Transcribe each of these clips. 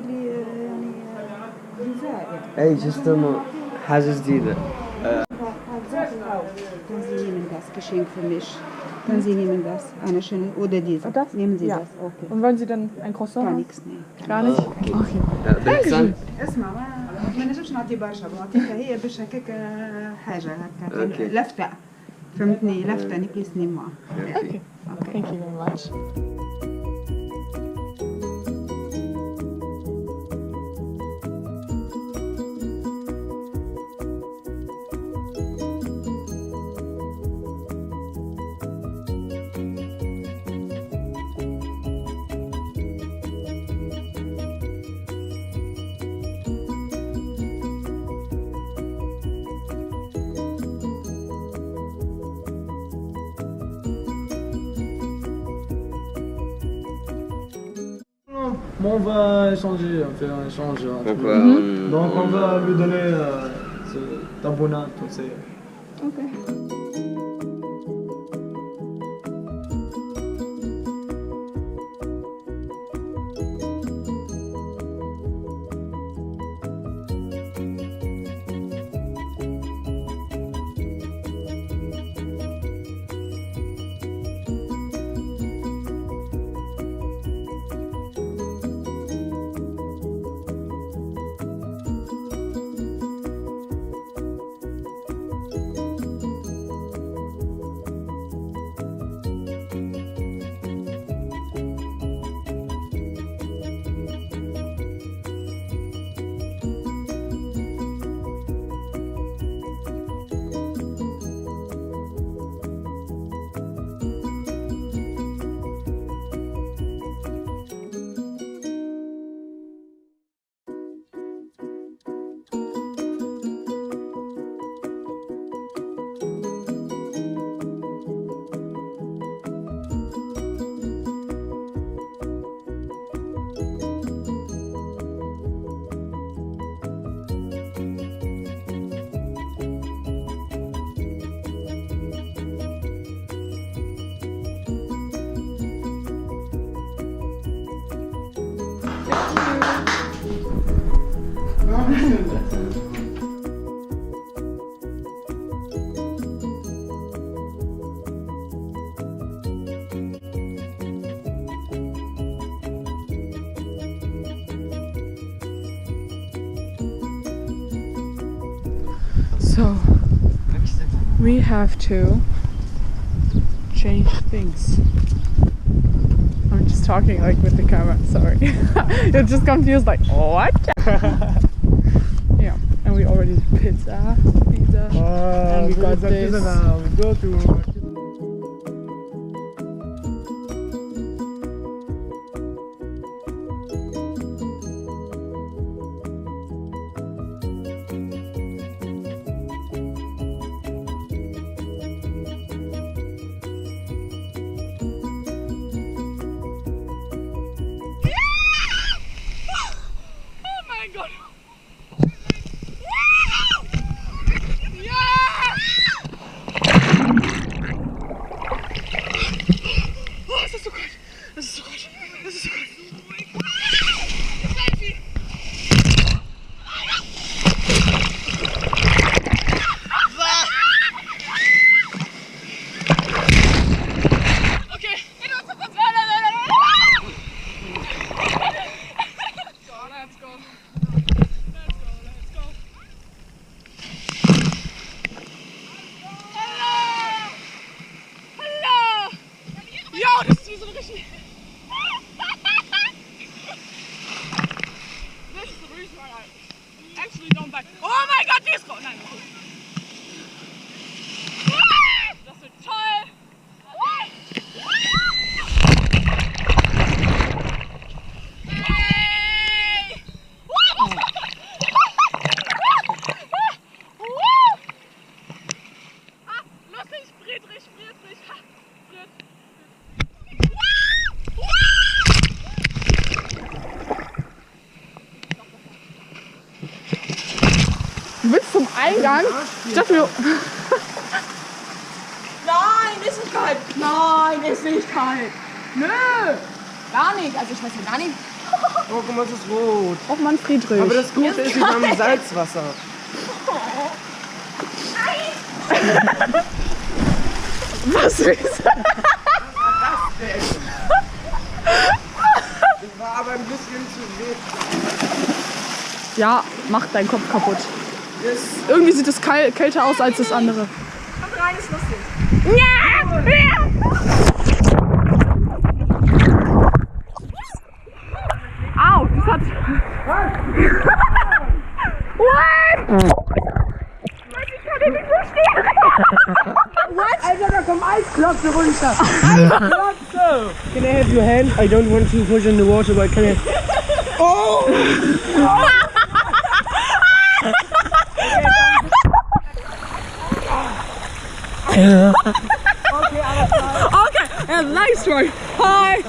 لي يعني غذاء اي جستم حاجة جديدة. تنزيني من das Geschenk für mich. Tensini من das. Eine schöne. Oder diese. Und das? Nehmen Sie Ja. das. Okay. Und wollen Sie dann ein Croissant? Gar haben? nichts, nee. Gar nicht? Okay. بالحسن. اسمع ما نجمش نعطي برشا نعطيك هي باش هكاك حاجة هكا لفتة فهمتني لفتة نكلسني معاه. Okay. Thank you very much. Bon, on va échanger, on fait un échange. Donc on va lui donner ce tabona, tout ça. Okay. So we have to change things. I'm just talking like with the camera, sorry. You're just confused like what? Yeah, and we already did pizza. And we got this. We go to. Du willst zum Eingang? Ich dachte, Nein, ist nicht kalt. Nein, ist nicht kalt. Nö. Gar nicht. Also ich weiß ja gar nicht. Oh, guck mal, es ist rot. Och Mann, Friedrich. Aber das Gute ist, wir haben Salzwasser. Was ist das? Das war aber ein bisschen zu wild. Ja, macht deinen Kopf kaputt. Irgendwie sieht es kälter aus als das andere. Kommt rein, ist lustig. Au, das hat... What? Ich kann hier nicht so stehen. What? Alter, da kommen Eisklotze runter. Eisklotze! Can I have your hand? I don't want to push in the water, but can I... Oh! Okay, nice try. Hi.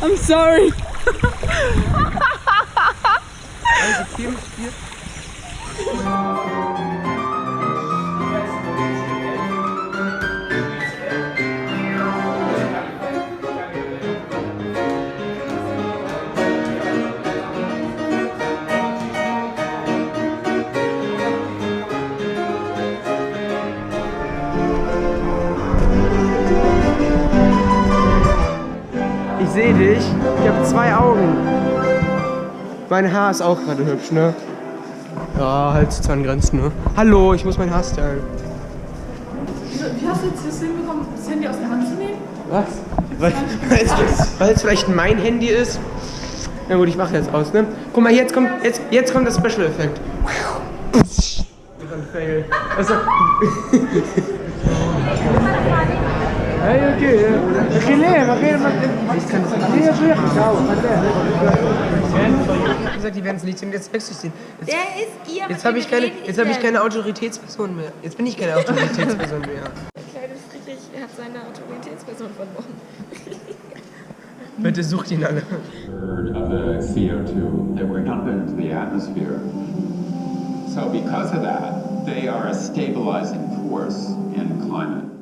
I'm sorry. Ich sehe dich. Ich habe 2 Augen. Mein Haar ist auch gerade hübsch, ne? Ja, halt zu an Grenzen, ne? Hallo, ich muss mein Haar stylen. Wie hast du jetzt das hinbekommen, das Handy aus der Hand zu nehmen? Was? Weil es vielleicht mein Handy ist. Na gut, ich mache jetzt aus, ne? Guck mal, jetzt kommt das Special Effekt. Fail. Also, hey, okay. Ich kann gesagt, die werden es nicht sehen, jetzt wechsle ich den. Jetzt habe ich keine Autoritätsperson mehr. Jetzt bin ich keine Autoritätsperson mehr. Der kleine Friedrich hat seine Autoritätsperson verloren. Bitte sucht ihn alle. Of the CO2 that we're dumping into the atmosphere. So because of that, they are a stabilizing force in climate.